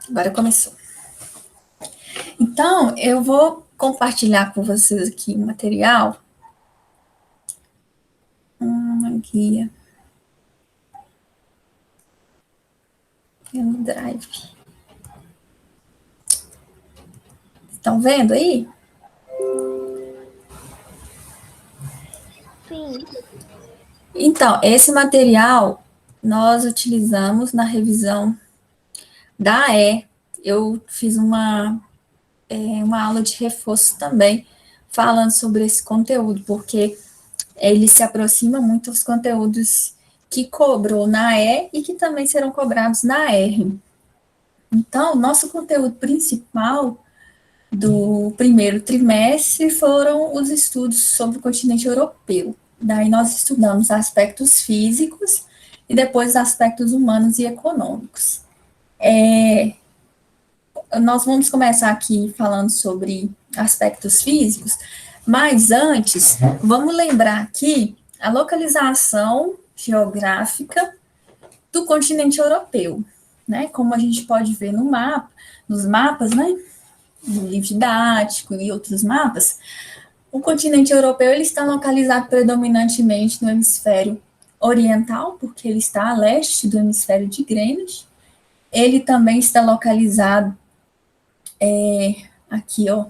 Agora começou. Então, eu vou compartilhar com vocês aqui um material, uma guia no Drive. Estão vendo aí? Sim. Então, esse material nós utilizamos na revisão da AE. Eu fiz uma aula de reforço também, falando sobre esse conteúdo, porque ele se aproxima muito dos conteúdos que cobrou na E e que também serão cobrados na R. Então, nosso conteúdo principal do primeiro trimestre foram os estudos sobre o continente europeu. Daí nós estudamos aspectos físicos e depois aspectos humanos e econômicos. Nós vamos começar aqui falando sobre aspectos físicos, mas antes, vamos lembrar aqui a localização geográfica do continente europeu, né? Como a gente pode ver no mapa, nos mapas, né? No livro didático e outros mapas, o continente europeu ele está localizado predominantemente no hemisfério oriental, porque ele está a leste do hemisfério de Greenwich. Ele também está localizado aqui, ó,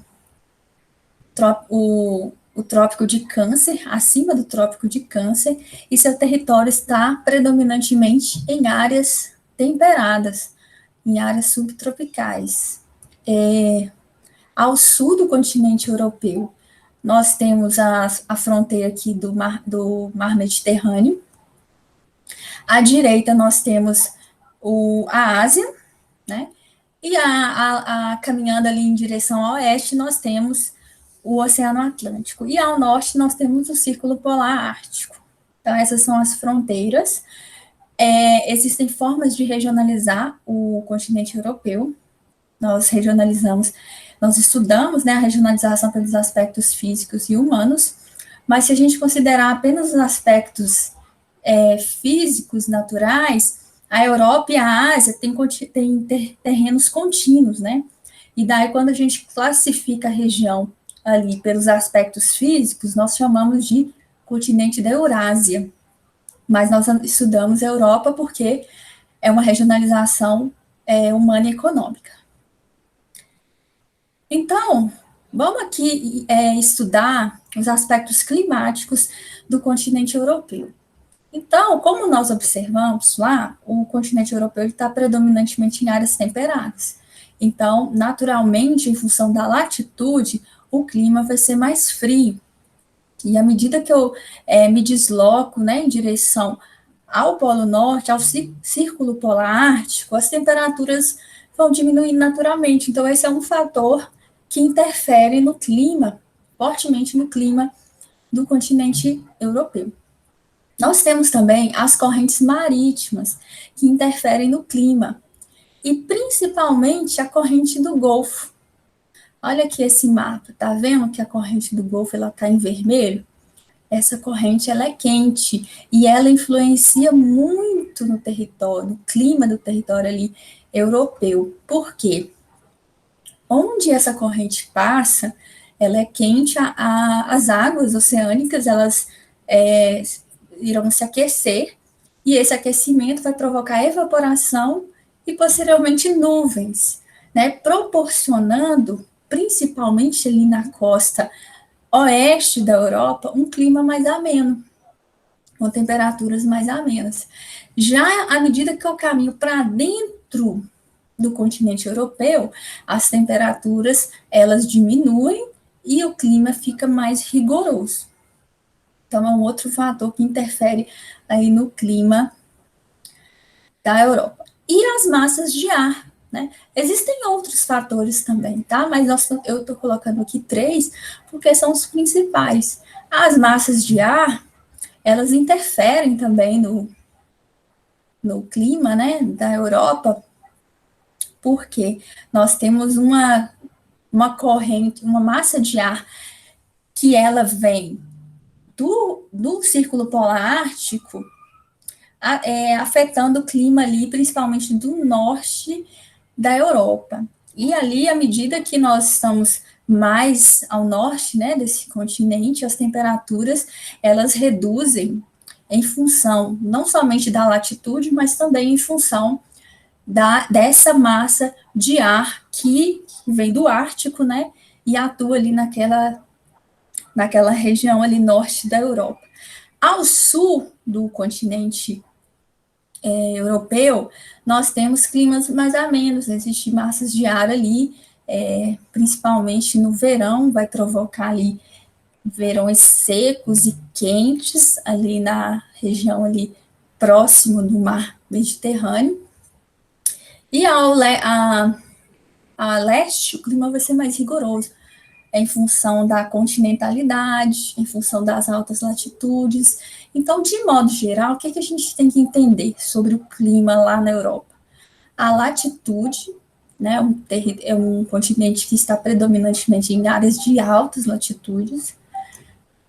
o Trópico de Câncer, acima do Trópico de Câncer, e seu território está predominantemente em áreas temperadas, em áreas subtropicais. Ao sul do continente europeu, nós temos a fronteira aqui do Mar Mediterrâneo. À direita, nós temos a Ásia, né? E caminhando ali em direção ao oeste, nós temos o Oceano Atlântico. E ao norte, nós temos o Círculo Polar Ártico. Então, essas são as fronteiras. Existem formas de regionalizar o continente europeu. Nós regionalizamos, nós estudamos, né, a regionalização pelos aspectos físicos e humanos, mas se a gente considerar apenas os aspectos físicos, naturais, a Europa e a Ásia têm terrenos contínuos, né? E daí, quando a gente classifica a região ali pelos aspectos físicos, nós chamamos de continente da Eurásia. Mas nós estudamos a Europa porque é uma regionalização humana e econômica. Então, vamos aqui estudar os aspectos climáticos do continente europeu. Então, como nós observamos lá, o continente europeu está predominantemente em áreas temperadas. Então, naturalmente, em função da latitude, o clima vai ser mais frio. E à medida que eu me desloco, né, em direção ao Polo Norte, ao Círculo Polar Ártico, as temperaturas vão diminuir naturalmente. Então, esse é um fator que interfere no clima, fortemente no clima do continente europeu. Nós temos também as correntes marítimas, que interferem no clima, e principalmente a corrente do Golfo. Olha aqui esse mapa, tá vendo que a corrente do Golfo ela está em vermelho? Essa corrente ela é quente e ela influencia muito no território, no clima do território ali europeu. Por quê? Onde essa corrente passa, ela é quente, as águas oceânicas elas irão se aquecer, e esse aquecimento vai provocar evaporação e, posteriormente, nuvens, né, proporcionando, principalmente ali na costa oeste da Europa, um clima mais ameno, com temperaturas mais amenas. Já à medida que eu caminho para dentro do continente europeu, as temperaturas, elas diminuem e o clima fica mais rigoroso. Então, é um outro fator que interfere aí no clima da Europa. E as massas de ar, né? Existem outros fatores também, tá? Mas eu estou colocando aqui 3, porque são os principais. As massas de ar, elas interferem também no clima, né, da Europa, porque nós temos uma corrente, uma massa de ar que ela vem do Círculo Polar Ártico, afetando o clima ali, principalmente do norte da Europa. E ali, à medida que nós estamos mais ao norte, né, desse continente, as temperaturas, elas reduzem em função não somente da latitude, mas também em função dessa massa de ar que vem do Ártico, né, e atua ali naquela região ali norte da Europa. Ao sul do continente europeu, nós temos climas mais amenos, existem massas de ar ali, principalmente no verão, vai provocar ali verões secos e quentes ali na região ali próximo do mar Mediterrâneo. E a leste, o clima vai ser mais rigoroso, em função da continentalidade, em função das altas latitudes. Então, de modo geral, o que a gente tem que entender sobre o clima lá na Europa? A latitude, né, é um continente que está predominantemente em áreas de altas latitudes,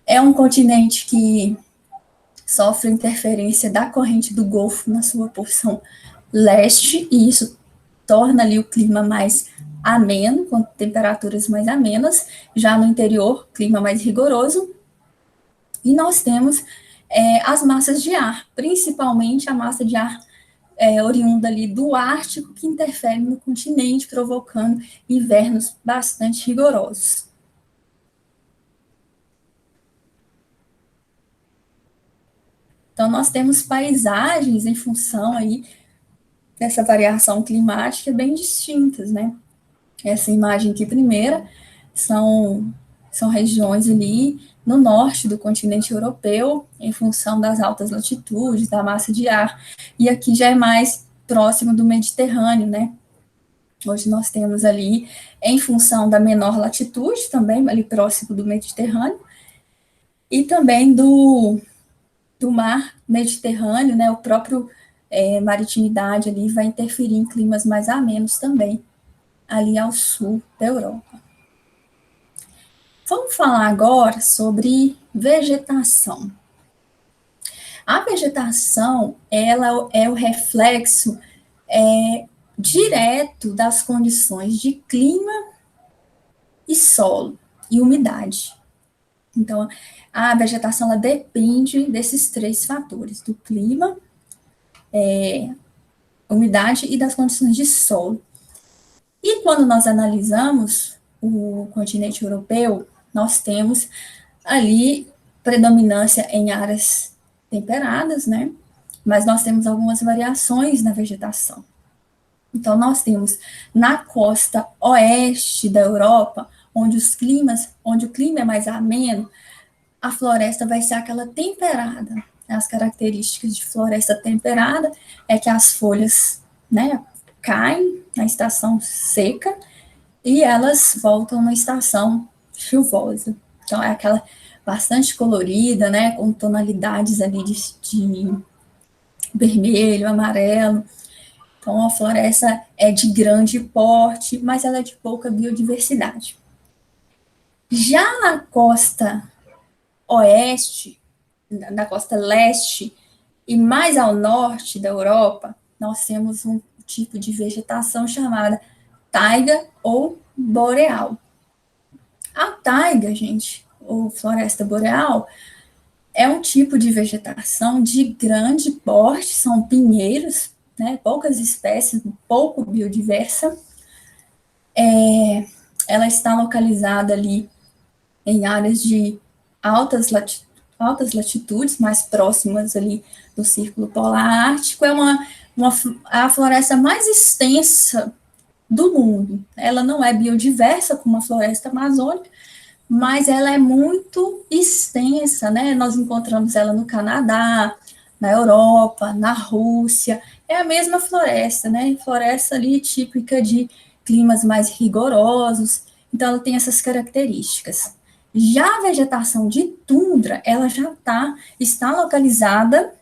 é um continente que sofre interferência da corrente do Golfo na sua porção leste, e isso torna ali o clima mais ameno, com temperaturas mais amenas. Já no interior, clima mais rigoroso. E nós temos as massas de ar, principalmente a massa de ar oriunda ali do Ártico, que interfere no continente, provocando invernos bastante rigorosos. Então, nós temos paisagens em função aí dessa variação climática bem distintas, né? Essa imagem aqui primeira são regiões ali no norte do continente europeu, em função das altas latitudes, da massa de ar, e aqui já é mais próximo do Mediterrâneo, né? Hoje nós temos ali, em função da menor latitude, também ali próximo do Mediterrâneo, e também do mar Mediterrâneo, né? O próprio maritimidade ali vai interferir em climas mais amenos também, ali ao sul da Europa. Vamos falar agora sobre vegetação. A vegetação, ela é o reflexo direto das condições de clima e solo e umidade. Então, a vegetação ela depende desses três fatores, do clima, umidade e das condições de solo. E quando nós analisamos o continente europeu, nós temos ali predominância em áreas temperadas, né? Mas nós temos algumas variações na vegetação. Então, nós temos na costa oeste da Europa, onde o clima é mais ameno, a floresta vai ser aquela temperada. As características de floresta temperada é que as folhas, né, caem na estação seca e elas voltam na estação chuvosa. Então, é aquela bastante colorida, né, com tonalidades ali de vermelho, amarelo. Então, a floresta é de grande porte, mas ela é de pouca biodiversidade. Já na costa oeste, na costa leste e mais ao norte da Europa, nós temos um tipo de vegetação chamada taiga ou boreal. A taiga, gente, ou floresta boreal, é um tipo de vegetação de grande porte, são pinheiros, né, poucas espécies, pouco biodiversa. Ela está localizada ali em áreas de altas latitudes, mais próximas ali do Círculo Polar Ártico. É a floresta mais extensa do mundo. Ela não é biodiversa como a floresta amazônica, mas ela é muito extensa, né? Nós encontramos ela no Canadá, na Europa, na Rússia. É a mesma floresta, né? Floresta ali típica de climas mais rigorosos. Então, ela tem essas características. Já a vegetação de tundra, ela já está localizada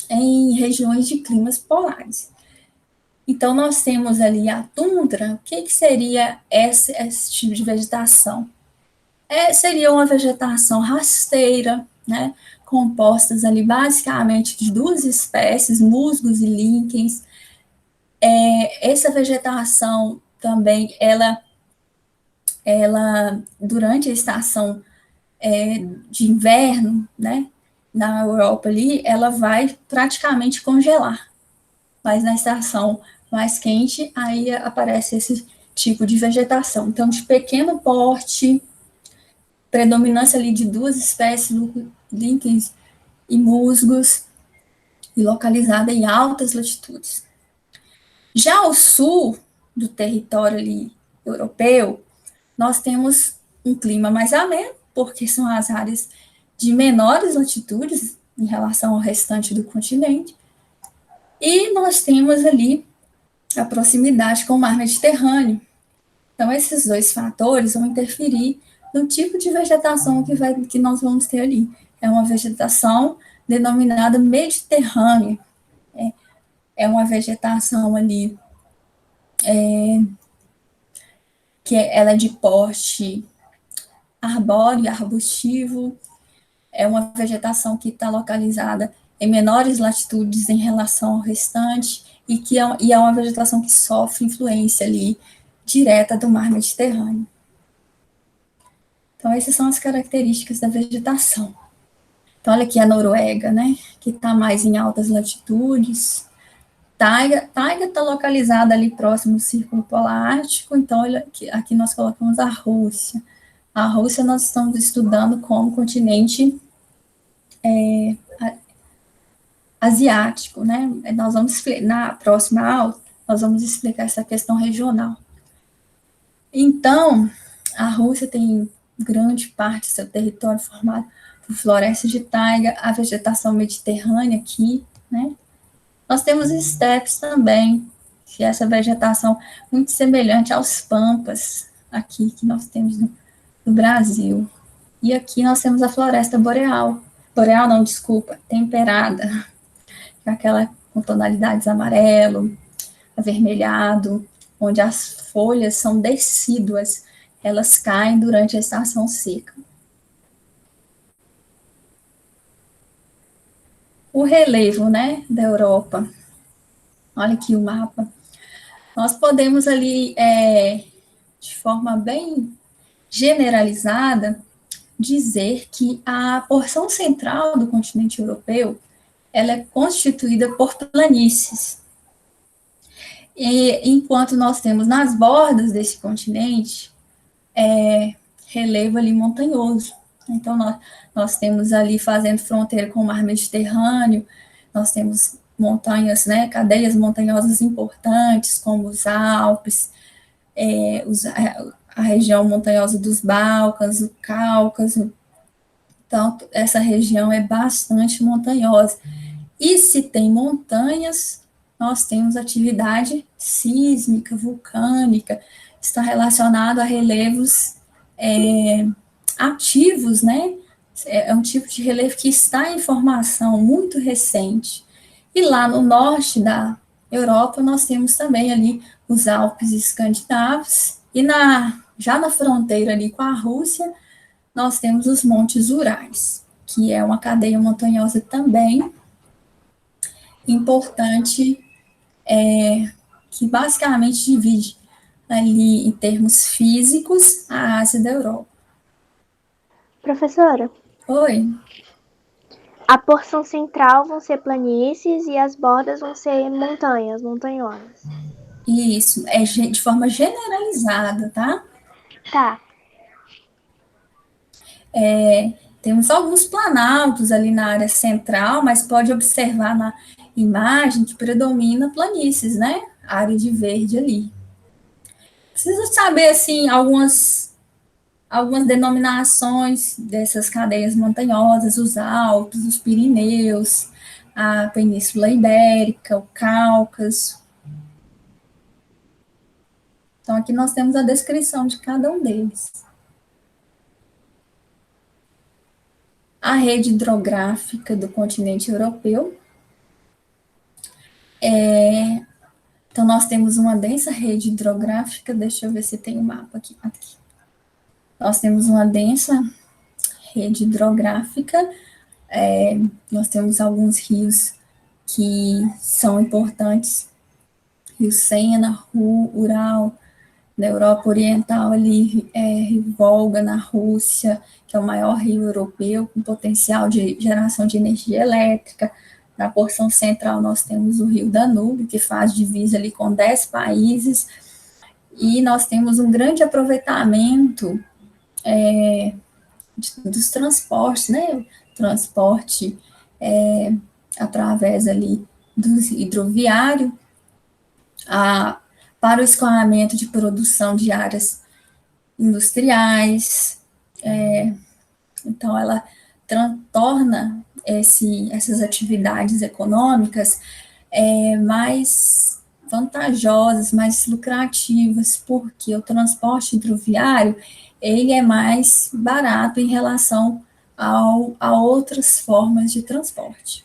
em regiões de climas polares. Então, nós temos ali a tundra. O que seria esse tipo de vegetação? Seria uma vegetação rasteira, né, compostas ali basicamente de duas espécies, musgos e líquens, Essa vegetação também, ela durante a estação de inverno, né, na Europa ali, ela vai praticamente congelar. Mas na estação mais quente, aí aparece esse tipo de vegetação. Então, de pequeno porte, predominância ali de duas espécies, líquens e musgos, e localizada em altas latitudes. Já ao sul do território ali europeu, nós temos um clima mais ameno, porque são as áreas de menores latitudes em relação ao restante do continente, e nós temos ali a proximidade com o mar Mediterrâneo. Então, esses dois fatores vão interferir no tipo de vegetação que nós vamos ter ali. É uma vegetação denominada mediterrânea. É uma vegetação ali que ela é de porte arbóreo, arbustivo, é uma vegetação que está localizada em menores latitudes em relação ao restante e é uma vegetação que sofre influência ali direta do mar Mediterrâneo. Então, essas são as características da vegetação. Então, olha aqui a Noruega, né, que está mais em altas latitudes. Taiga está localizada ali próximo do Círculo Polar Ártico, então olha, aqui nós colocamos a Rússia. A Rússia nós estamos estudando como continente asiático, né? Nós vamos, na próxima aula, nós vamos explicar essa questão regional. Então, a Rússia tem grande parte do seu território formado por floresta de taiga, a vegetação mediterrânea aqui, né? Nós temos estepes também, que é essa vegetação muito semelhante aos pampas aqui que nós temos no Brasil. E aqui nós temos a floresta boreal. Boreal não, desculpa, temperada, aquela com tonalidades amarelo, avermelhado, onde as folhas são decíduas, elas caem durante a estação seca. O relevo, né, da Europa. Olha aqui o mapa. Nós podemos ali, de forma bem generalizada, dizer que a porção central do continente europeu ela é constituída por planícies. E, enquanto nós temos nas bordas desse continente relevo ali montanhoso. Então, nós temos ali fazendo fronteira com o mar Mediterrâneo, nós temos montanhas, né, cadeias montanhosas importantes, como os Alpes, a região montanhosa dos Balcãs, o Cáucaso. Então, essa região é bastante montanhosa. E se tem montanhas, nós temos atividade sísmica, vulcânica, está relacionado a relevos ativos, né? É um tipo de relevo que está em formação muito recente. E lá no norte da Europa, nós temos também ali os Alpes escandinavos, e já na fronteira ali com a Rússia, nós temos os Montes Urais, que é uma cadeia montanhosa também importante, que basicamente divide ali em termos físicos a Ásia da Europa. Professora? Oi. A porção central vão ser planícies e as bordas vão ser montanhas, montanhosas. Isso, é de forma generalizada, tá? Tá. Temos alguns planaltos ali na área central, mas pode observar na imagem que predomina planícies, né? A área de verde ali. Precisa saber, assim, algumas denominações dessas cadeias montanhosas, os Alpes, os Pirineus, a Península Ibérica, o Cáucaso. Então, aqui nós temos a descrição de cada um deles. A rede hidrográfica do continente europeu. Então, nós temos uma densa rede hidrográfica, deixa eu ver se tem um mapa aqui. Nós temos uma densa rede hidrográfica, nós temos alguns rios que são importantes Rio Sena, Ural, na Europa Oriental ali, Rio Volga na Rússia, que é o maior rio europeu com potencial de geração de energia elétrica. Na porção central nós temos o rio Danúbio, que faz divisa ali com 10 países, e nós temos um grande aproveitamento dos transportes, né? Transporte através ali do hidroviário, para o escoamento de produção de áreas industriais. Então, ela torna essas atividades econômicas mais vantajosas, mais lucrativas, porque o transporte hidroviário ele é mais barato em relação a outras formas de transporte.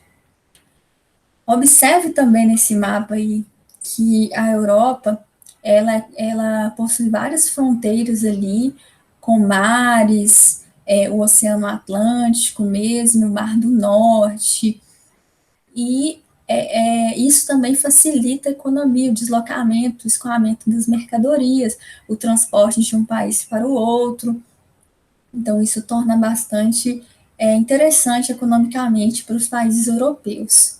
Observe também nesse mapa aí que a Europa ela possui várias fronteiras ali, com mares, o Oceano Atlântico mesmo, o Mar do Norte, e isso também facilita a economia, o deslocamento, o escoamento das mercadorias, o transporte de um país para o outro. Então, isso torna bastante interessante economicamente para os países europeus.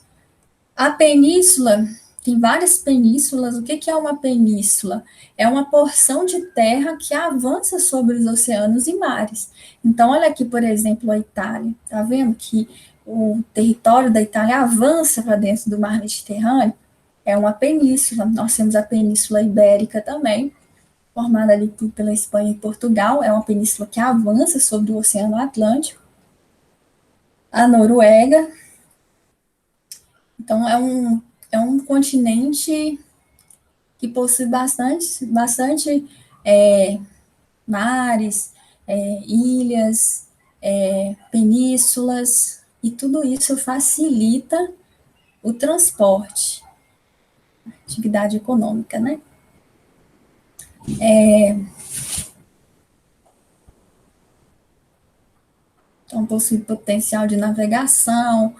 A península, tem várias penínsulas. O que é uma península? É uma porção de terra que avança sobre os oceanos e mares. Então, olha aqui, por exemplo, a Itália. Está vendo que o território da Itália avança para dentro do mar Mediterrâneo? É uma península. Nós temos a Península Ibérica também, formada ali pela Espanha e Portugal. É uma península que avança sobre o Oceano Atlântico. A Noruega. Então, é um continente que possui bastante mares, ilhas, penínsulas, e tudo isso facilita o transporte, atividade econômica, né? Então, possui potencial de navegação,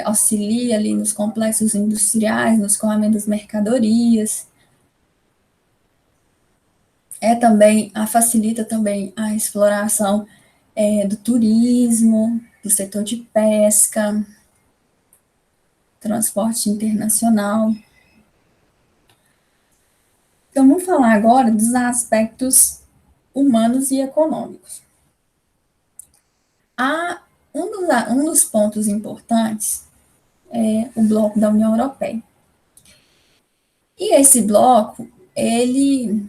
auxilia ali nos complexos industriais, no escoamento das mercadorias. Facilita também a exploração do turismo, do setor de pesca, transporte internacional. Então, vamos falar agora dos aspectos humanos e econômicos. Um dos pontos importantes é o bloco da União Europeia. E esse bloco, ele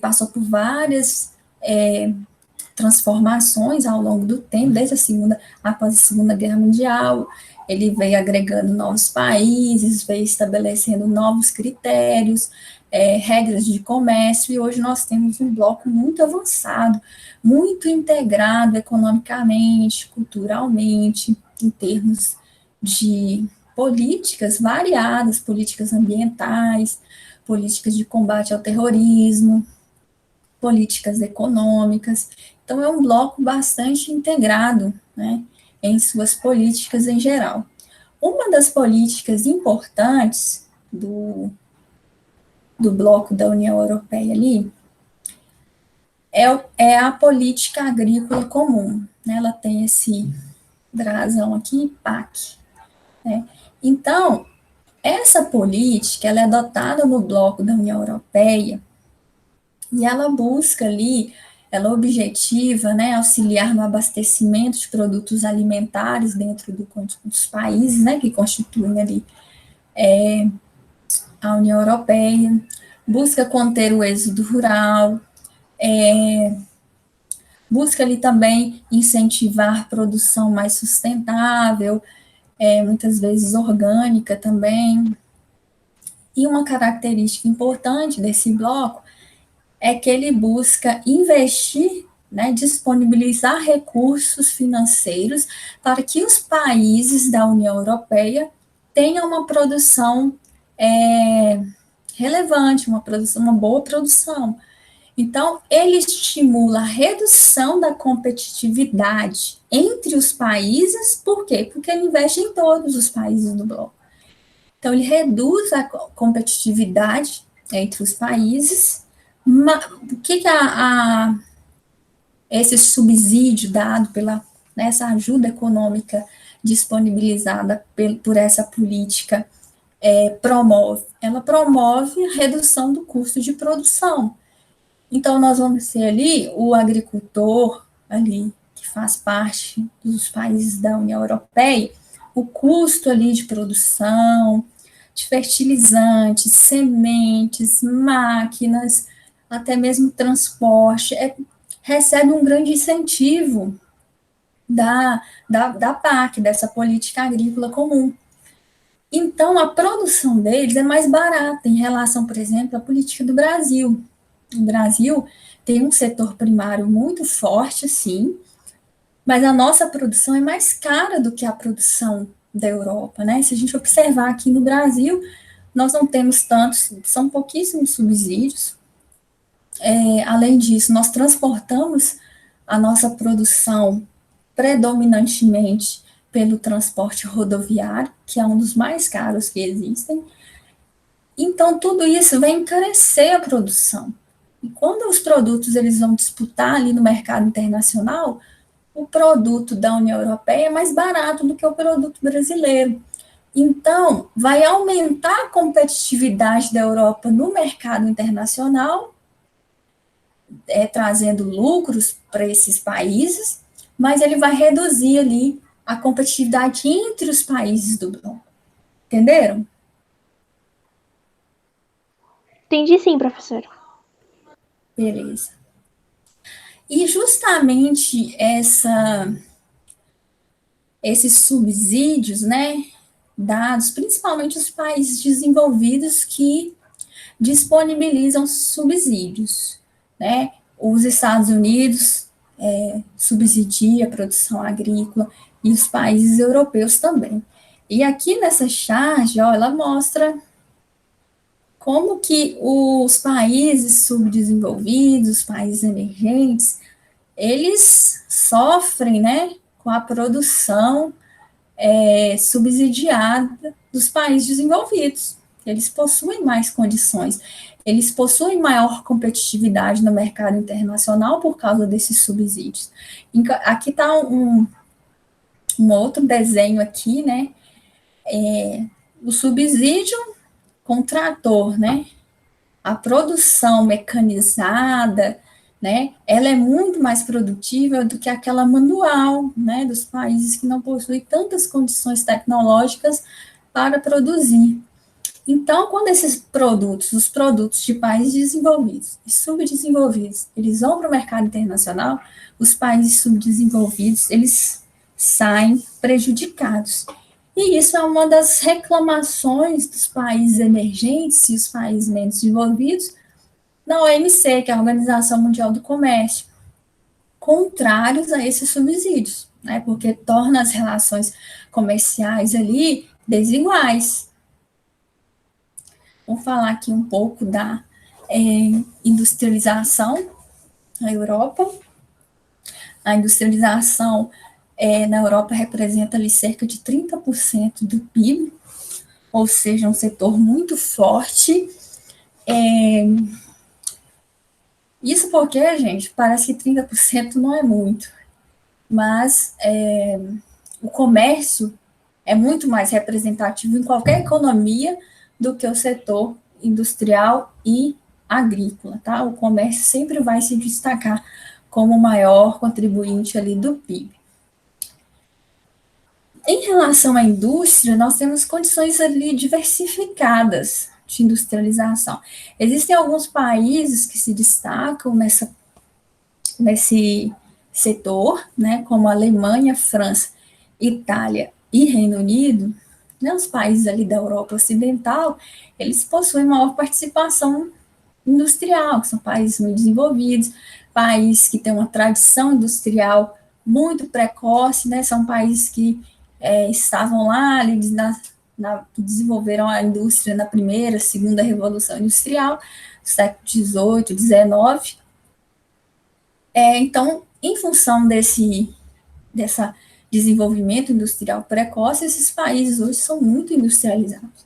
passou por várias transformações ao longo do tempo, após a Segunda Guerra Mundial. Ele veio agregando novos países, veio estabelecendo novos critérios, regras de comércio, e hoje nós temos um bloco muito avançado, muito integrado economicamente, culturalmente, em termos de políticas variadas, políticas ambientais, políticas de combate ao terrorismo, políticas econômicas. Então, é um bloco bastante integrado, né, em suas políticas em geral. Uma das políticas importantes do bloco da União Europeia ali é a política agrícola comum, né? Ela tem esse brasão aqui, PAC, né? Então, essa política, ela é adotada no bloco da União Europeia e ela busca ali, ela objetiva, né, auxiliar no abastecimento de produtos alimentares dentro dos países, né, que constituem ali a União Europeia, busca conter o êxodo rural, busca ali também incentivar produção mais sustentável, muitas vezes orgânica também. E uma característica importante desse bloco é que ele busca investir, né, disponibilizar recursos financeiros para que os países da União Europeia tenham uma produção relevante, uma boa produção. Então, ele estimula a redução da competitividade entre os países. Por quê? Porque ele investe em todos os países do bloco. Então, ele reduz a competitividade entre os países. O que esse subsídio dado pela essa ajuda econômica disponibilizada por essa política promove? Ela promove a redução do custo de produção. Então, nós vamos ter ali o agricultor, ali, que faz parte dos países da União Europeia, o custo ali de produção, de fertilizantes, sementes, máquinas, até mesmo transporte, recebe um grande incentivo da PAC, dessa política agrícola comum. Então, a produção deles é mais barata em relação, por exemplo, à política do Brasil. O Brasil tem um setor primário muito forte, sim, mas a nossa produção é mais cara do que a produção da Europa, né? Se a gente observar aqui no Brasil, nós não temos tantos, são pouquíssimos subsídios. Além disso, nós transportamos a nossa produção predominantemente pelo transporte rodoviário, que é um dos mais caros que existem. Então, tudo isso vai encarecer a produção. E quando os produtos eles vão disputar ali no mercado internacional, o produto da União Europeia é mais barato do que o produto brasileiro. Então, vai aumentar a competitividade da Europa no mercado internacional, trazendo lucros para esses países, mas ele vai reduzir ali a competitividade entre os países do bloco. Entenderam? Entendi sim, professora. Beleza. E justamente esses subsídios, né, dados principalmente os países desenvolvidos que disponibilizam subsídios, né? Os Estados Unidos subsidia a produção agrícola e os países europeus também. E aqui nessa charge, ó, ela mostra como que os países subdesenvolvidos, os países emergentes, eles sofrem, né, com a produção subsidiada dos países desenvolvidos. Eles possuem mais condições, eles possuem maior competitividade no mercado internacional por causa desses subsídios. Aqui está um outro desenho aqui, né? O subsídio com trator, né? A produção mecanizada, né? Ela é muito mais produtiva do que aquela manual, né? Dos países que não possuem tantas condições tecnológicas para produzir. Então, quando esses produtos, os produtos de países desenvolvidos e subdesenvolvidos, eles vão para o mercado internacional, os países subdesenvolvidos, eles saem prejudicados. E isso é uma das reclamações dos países emergentes e os países menos desenvolvidos na OMC, que é a Organização Mundial do Comércio, contrários a esses subsídios, né? Porque torna as relações comerciais ali desiguais. Vou falar aqui um pouco da industrialização na Europa. A industrialização na Europa representa ali cerca de 30% do PIB, ou seja, um setor muito forte. Isso porque, gente, parece que 30% não é muito, mas o comércio é muito mais representativo em qualquer economia do que o setor industrial e agrícola, tá? O comércio sempre vai se destacar como o maior contribuinte ali do PIB. Em relação à indústria, nós temos condições ali diversificadas de industrialização. Existem alguns países que se destacam nesse setor, né, como Alemanha, França, Itália e Reino Unido, né, os países ali da Europa Ocidental, eles possuem maior participação industrial, que são países muito desenvolvidos, países que têm uma tradição industrial muito precoce, né, são países que estavam lá, ali, desenvolveram a indústria na primeira, segunda revolução industrial, século XVIII, XIX. Então, em função desse desenvolvimento industrial precoce, esses países hoje são muito industrializados.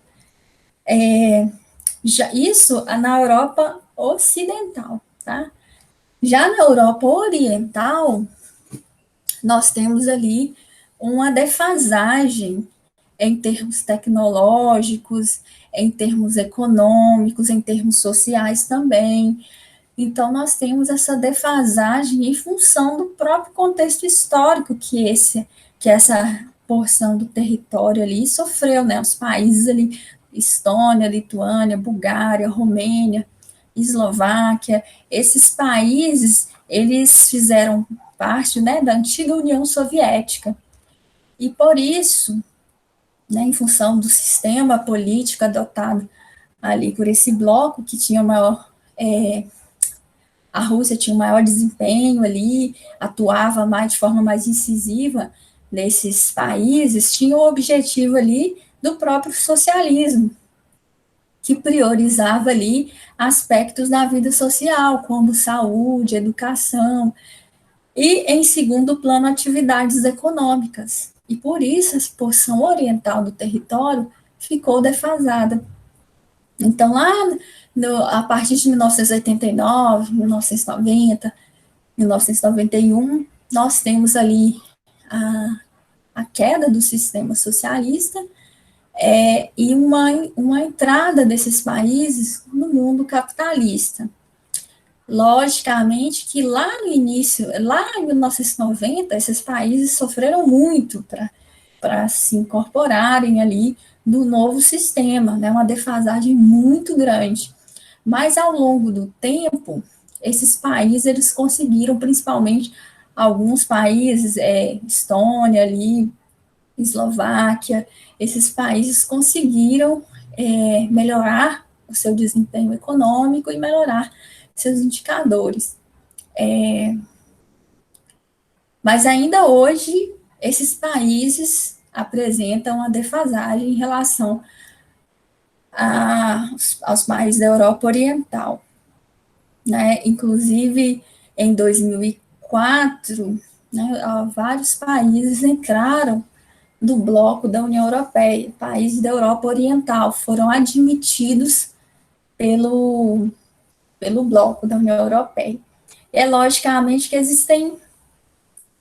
Isso na Europa Ocidental, tá? Já na Europa Oriental, nós temos ali uma defasagem em termos tecnológicos, em termos econômicos, em termos sociais também. Então, nós temos essa defasagem em função do próprio contexto histórico que essa porção do território ali sofreu, né? Os países ali, Estônia, Lituânia, Bulgária, Romênia, Eslováquia, esses países, eles fizeram parte, né, da antiga União Soviética. E por isso, né, em função do sistema político adotado ali por esse bloco, que tinha maior a Rússia tinha um maior desempenho ali, atuava mais de forma mais incisiva nesses países, tinha o objetivo ali do próprio socialismo, que priorizava ali aspectos da vida social, como saúde, educação, e, em segundo plano, atividades econômicas. E por isso a porção oriental do território ficou defasada. Então, lá a partir de 1989, 1990, 1991, nós temos ali a queda do sistema socialista e uma entrada desses países no mundo capitalista. Logicamente que lá no início, lá em 1990, esses países sofreram muito para se incorporarem ali no novo sistema, né, uma defasagem muito grande. Mas ao longo do tempo, esses países eles conseguiram, principalmente alguns países, Estônia ali, Eslováquia, esses países conseguiram melhorar o seu desempenho econômico e melhorar seus indicadores. Mas ainda hoje, esses países apresentam uma defasagem em relação aos países da Europa Oriental. Né? Inclusive, em 2004, né, vários países entraram do bloco da União Europeia, países da Europa Oriental, foram admitidos pelo bloco da União Europeia. É logicamente que existem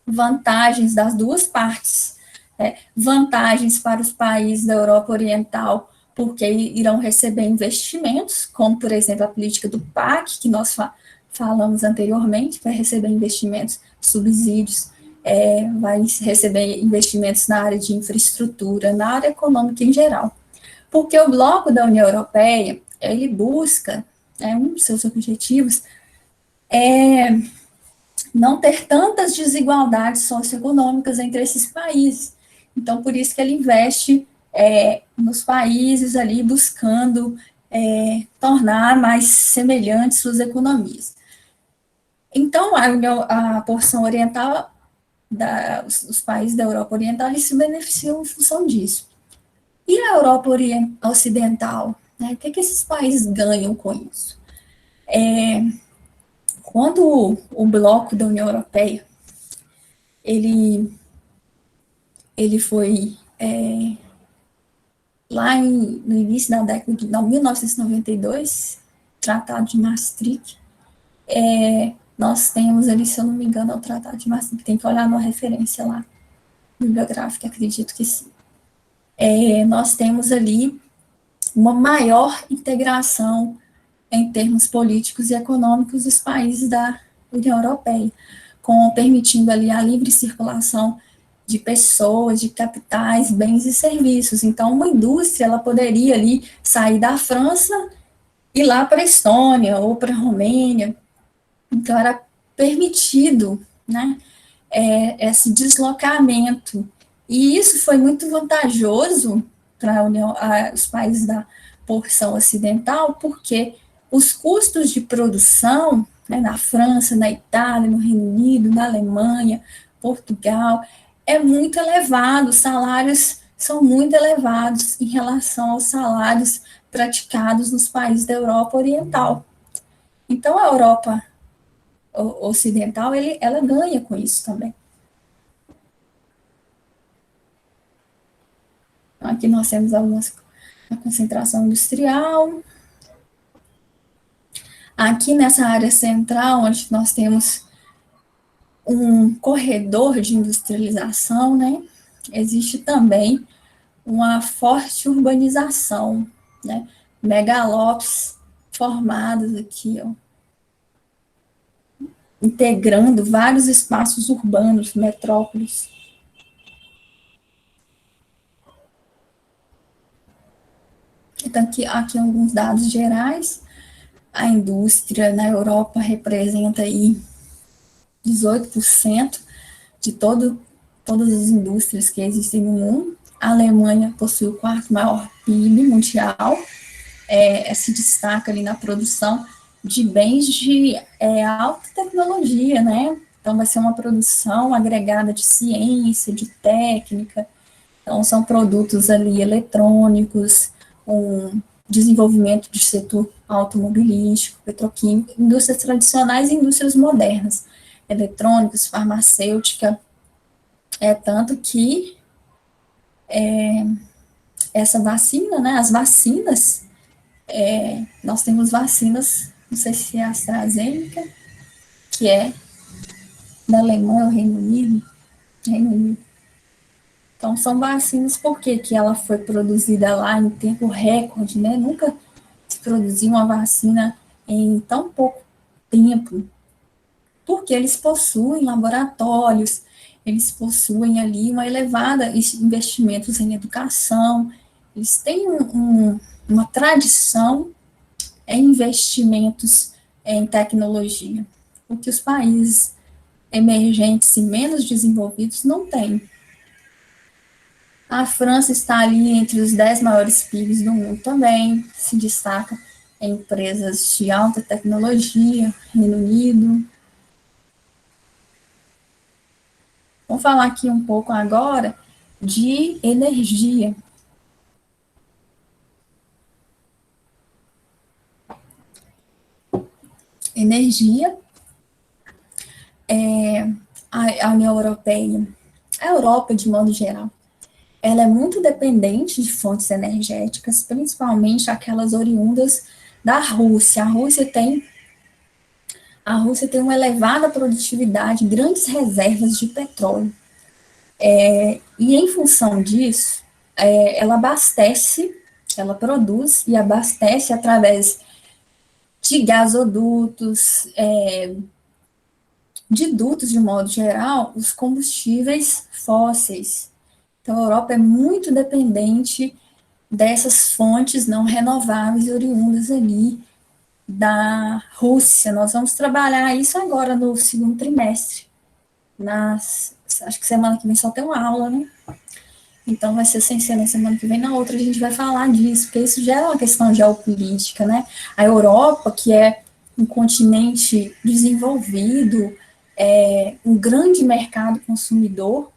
vantagens das duas partes, né? Vantagens para os países da Europa Oriental, porque irão receber investimentos, como, por exemplo, a política do PAC, que nós falamos anteriormente, vai receber investimentos, subsídios, vai receber investimentos na área de infraestrutura, na área econômica em geral. Porque o bloco da União Europeia, ele busca, um dos seus objetivos não ter tantas desigualdades socioeconômicas entre esses países. Então, por isso que ele investe nos países ali, buscando tornar mais semelhantes suas economias. Então, a porção oriental, os países da Europa Oriental, eles se beneficiam em função disso. E a Europa Ocidental, né, o que esses países ganham com isso? Quando o bloco da União Europeia ele foi lá no início da década de 1992, Tratado de Maastricht, nós temos ali, se eu não me engano, é o Tratado de Maastricht, tem que olhar numa referência lá, bibliográfica, acredito que sim. Nós temos ali uma maior integração em termos políticos e econômicos dos países da União Europeia, permitindo ali a livre circulação de pessoas, de capitais, bens e serviços. Então, uma indústria, ela poderia ali sair da França e ir lá para a Estônia ou para a Romênia. Então, era permitido, né, esse deslocamento. E isso foi muito vantajoso para os países da porção ocidental, porque os custos de produção, né, na França, na Itália, no Reino Unido, na Alemanha, Portugal, é muito elevado, os salários são muito elevados em relação aos salários praticados nos países da Europa Oriental. Então, a Europa Ocidental, ela ganha com isso também. Aqui nós temos algumas a concentração industrial. Aqui nessa área central, onde nós temos um corredor de industrialização, né, existe também uma forte urbanização, né, megalópolis formadas aqui, ó, integrando vários espaços urbanos, metrópoles. Então, aqui alguns dados gerais. A indústria na Europa representa aí 18% de todas as indústrias que existem no mundo. A Alemanha possui o quarto maior PIB mundial, se destaca ali na produção de bens de alta tecnologia, né? Então, vai ser uma produção agregada de ciência, de técnica. Então, são produtos ali eletrônicos, um desenvolvimento do setor automobilístico, petroquímico, indústrias tradicionais e indústrias modernas, eletrônicos, farmacêutica. Tanto que essa vacina, né, as vacinas, nós temos vacinas, não sei se é a AstraZeneca, que é da Alemanha ou Reino Unido. Então, são vacinas porque que ela foi produzida lá em tempo recorde, né? Nunca se produziu uma vacina em tão pouco tempo, porque eles possuem laboratórios, eles possuem ali uma elevada investimentos em educação, eles têm uma tradição em investimentos em tecnologia, o que os países emergentes e menos desenvolvidos não têm. A França está ali entre os 10 maiores PIBs do mundo também, se destaca em empresas de alta tecnologia, Reino Unido. Vamos falar aqui um pouco agora de energia. Energia, a União Europeia, a Europa de modo geral, ela é muito dependente de fontes energéticas, principalmente aquelas oriundas da Rússia. A Rússia tem uma elevada produtividade, grandes reservas de petróleo. E em função disso, ela produz e abastece através de gasodutos, de dutos de modo geral, os combustíveis fósseis. Então, a Europa é muito dependente dessas fontes não renováveis oriundas ali da Rússia. Nós vamos trabalhar isso agora no segundo trimestre. Acho que semana que vem só tem uma aula, né? Então, vai ser sem ser na semana que vem, na outra a gente vai falar disso, porque isso já é uma questão geopolítica, né? A Europa, que é um continente desenvolvido, um grande mercado consumidor,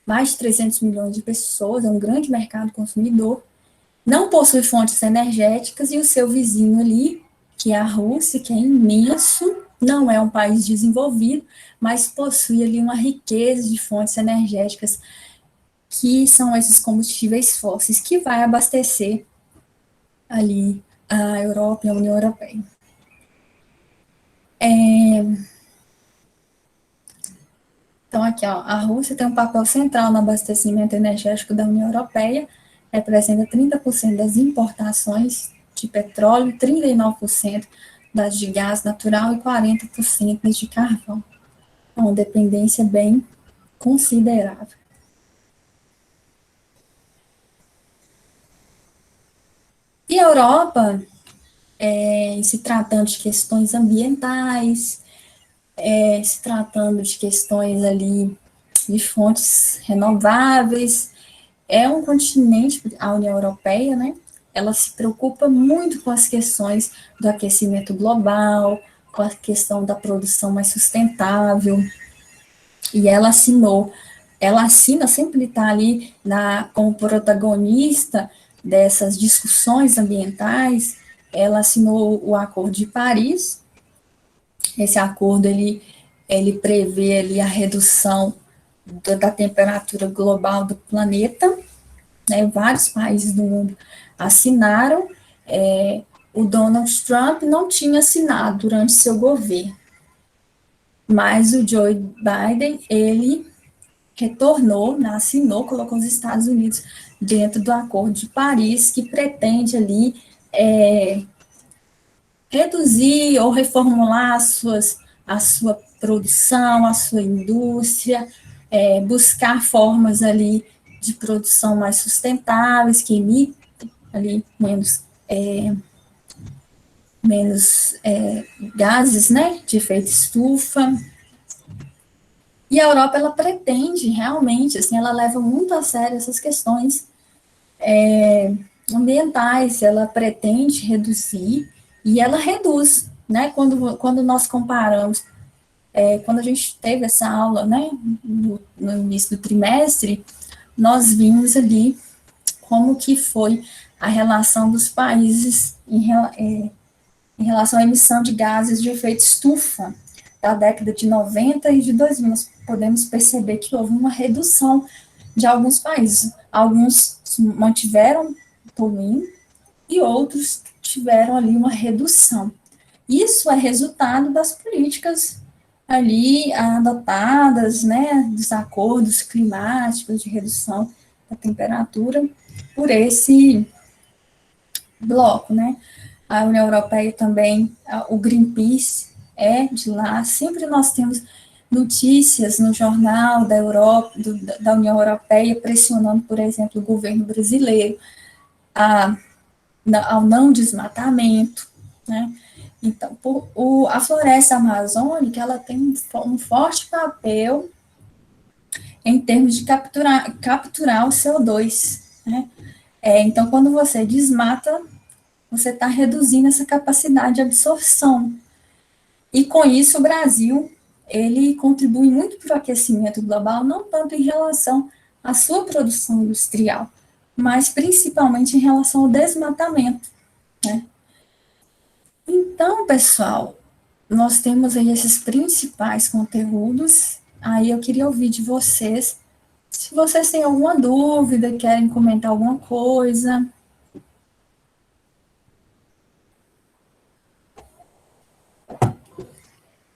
mais de 300 milhões de pessoas, é um grande mercado consumidor, não possui fontes energéticas, e o seu vizinho ali, que é a Rússia, que é imenso, não é um país desenvolvido, mas possui ali uma riqueza de fontes energéticas, que são esses combustíveis fósseis, que vai abastecer ali a Europa e a União Europeia. Então, aqui, ó, a Rússia tem um papel central no abastecimento energético da União Europeia, representa 30% das importações de petróleo, 39% das de gás natural e 40% das de carvão. É uma dependência bem considerável. E a Europa, se tratando de questões ambientais, se tratando de questões ali de fontes renováveis, é um continente, a União Europeia, né? Ela se preocupa muito com as questões do aquecimento global, com a questão da produção mais sustentável, e ela assina, sempre está ali como protagonista dessas discussões ambientais. Ela assinou o Acordo de Paris. Esse acordo, ele prevê ali a redução da temperatura global do planeta né, vários países do mundo assinaram, o Donald Trump não tinha assinado durante seu governo, mas o Joe Biden, ele retornou, né, assinou, colocou os Estados Unidos dentro do Acordo de Paris, que pretende ali reduzir ou reformular a sua produção, a sua indústria, buscar formas ali de produção mais sustentáveis, que emitem ali menos gases, né, de efeito estufa. E a Europa, ela pretende realmente, assim, ela leva muito a sério essas questões ambientais, ela pretende reduzir, e ela reduz, né, quando nós comparamos, quando a gente teve essa aula, né, no início do trimestre, nós vimos ali como que foi a relação dos países em relação à emissão de gases de efeito estufa da década de 90 e de 2000. Nós podemos perceber que houve uma redução de alguns países. Alguns mantiveram poluindo e outros tiveram ali uma redução. Isso é resultado das políticas ali adotadas, né, dos acordos climáticos de redução da temperatura por esse bloco, né? A União Europeia também, o Greenpeace é de lá, sempre nós temos notícias no jornal da Europa, da União Europeia, pressionando, por exemplo, o governo brasileiro ao não desmatamento, né? Então, a floresta amazônica, ela tem um forte papel em termos de capturar o CO2, né? Então, quando você desmata, você está reduzindo essa capacidade de absorção. E com isso, o Brasil, ele contribui muito para o aquecimento global, não tanto em relação à sua produção industrial, mas principalmente em relação ao desmatamento, né? Então, pessoal, nós temos aí esses principais conteúdos. Aí eu queria ouvir de vocês, se vocês têm alguma dúvida, querem comentar alguma coisa.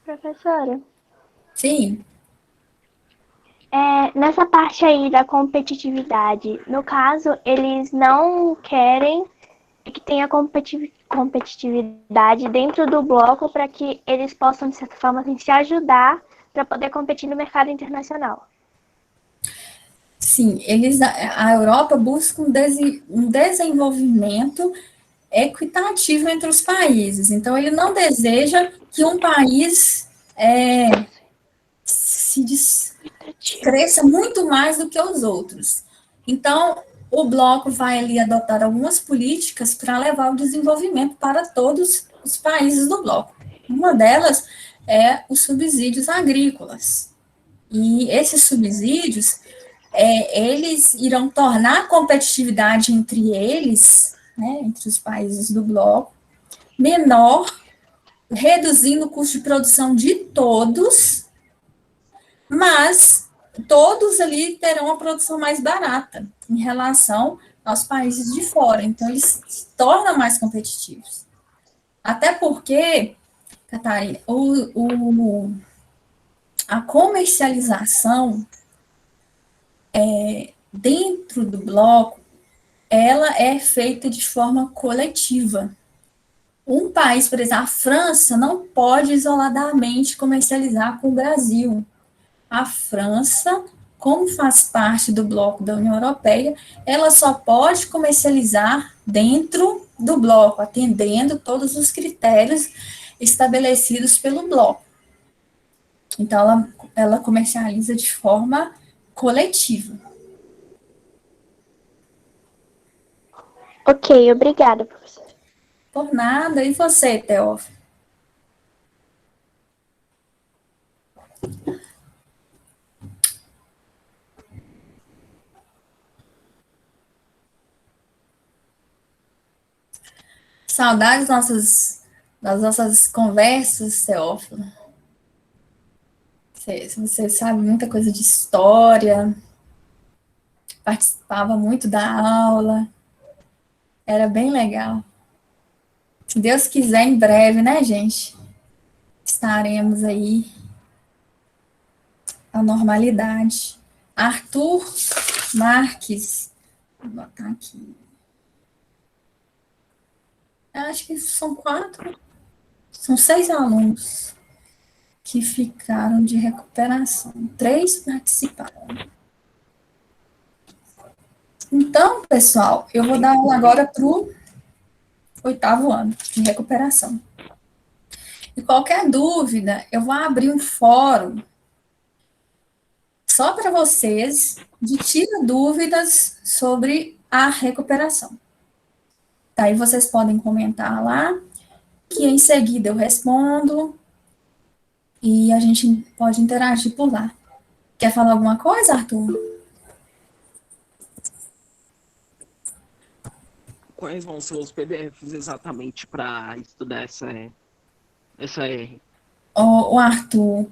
Professora, Sim, nessa parte aí da competitividade, no caso, eles não querem que tenha competitividade dentro do bloco para que eles possam, de certa forma, assim, se ajudar para poder competir no mercado internacional. sim, a Europa busca um desenvolvimento equitativo entre os países. Então, ele não deseja que um país se cresça muito mais do que os outros. Então, o bloco vai ali adotar algumas políticas para levar o desenvolvimento para todos os países do bloco. Uma delas é os subsídios agrícolas. E esses subsídios, eles irão tornar a competitividade entre eles, né, entre os países do bloco, menor, reduzindo o custo de produção de todos, mas todos ali terão uma produção mais barata em relação aos países de fora. Então, eles se tornam mais competitivos. Até porque, Catarina, a comercialização dentro do bloco, ela é feita de forma coletiva. Um país, por exemplo, a França não pode isoladamente comercializar com o Brasil. A França, como faz parte do bloco da União Europeia, ela só pode comercializar dentro do bloco, atendendo todos os critérios estabelecidos pelo bloco. Então, ela comercializa de forma coletiva. Ok, obrigada, professora. Por nada. E você, Teófilo? Saudades das nossas conversas, Teófilo. Você sabe muita coisa de história. participava muito da aula, era bem legal. Se Deus quiser, em breve, né, gente? Estaremos aí à normalidade. Arthur Marques, vou botar aqui. Acho que são 4, são 6 alunos que ficaram de recuperação. 3 participaram. Então, pessoal, eu vou dar aula agora para o 8º ano de recuperação. E qualquer dúvida, eu vou abrir um fórum só para vocês, de tira dúvidas sobre a recuperação. Daí vocês podem comentar lá, que em seguida eu respondo e a gente pode interagir por lá. Quer falar alguma coisa, Arthur? Quais vão ser os PDFs exatamente para estudar essa R? O Arthur,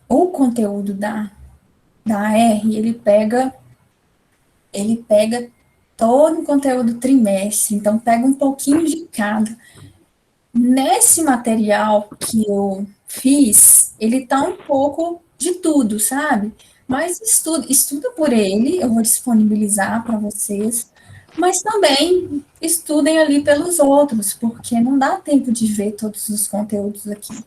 o conteúdo da R, ele pega todo o conteúdo trimestre, então pega um pouquinho de cada. Nesse material que eu fiz, ele tá um pouco de tudo, sabe? Mas estuda por ele, eu vou disponibilizar para vocês, mas também estudem ali pelos outros, porque não dá tempo de ver todos os conteúdos aqui.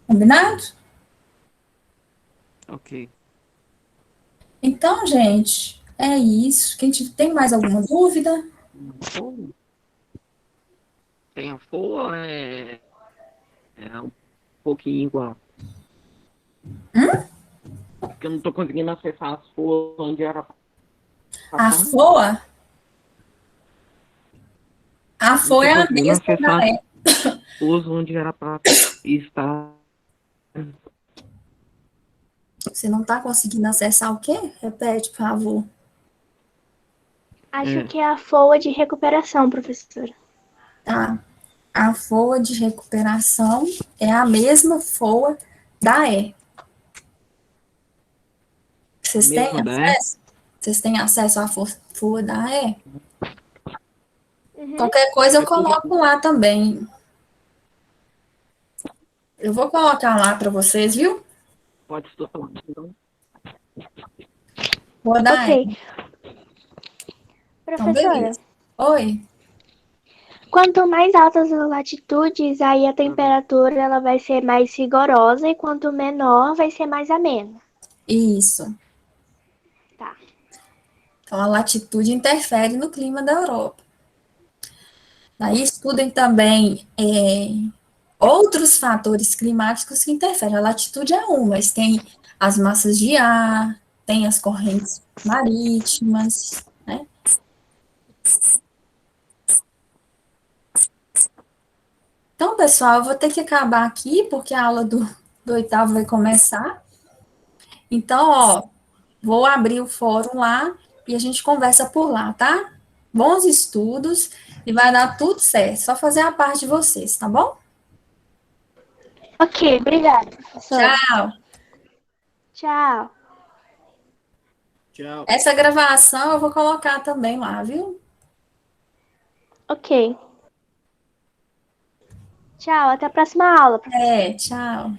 Combinado? Ok. Então, gente, é isso. Quem tem mais alguma dúvida? Tem a FOA, um pouquinho igual. Porque eu não tô conseguindo acessar as FOAs onde era A FOA? A FOA é a mesma da E. FOAs onde era para estar. Você não está conseguindo acessar o quê? Repete, por favor. Acho que é a FOA de recuperação, professora. Tá. A FOA de recuperação é a mesma FOA da E. Vocês têm acesso? Vocês têm acesso à FOA da E? Qualquer coisa eu coloco lá também. Eu vou colocar lá para vocês, viu? Pode estudar lá, então. FOA da E. Ok. Professora, Oi. quanto mais altas as latitudes, aí a temperatura ela vai ser mais rigorosa e quanto menor vai ser mais amena. Isso. Tá. Então, a latitude interfere no clima da Europa. Daí estudem também outros fatores climáticos que interferem. A latitude é um, mas tem as massas de ar, tem as correntes marítimas, né? Então, pessoal, eu vou ter que acabar aqui, porque a aula do 8º vai começar. Então, ó, vou abrir o fórum lá e a gente conversa por lá, tá? Bons estudos e vai dar tudo certo. Só fazer a parte de vocês, tá bom? Ok, obrigada, professora. Tchau. Tchau. Tchau. Essa gravação eu vou colocar também lá, viu? Ok. Tchau, até a próxima aula, professora. Tchau.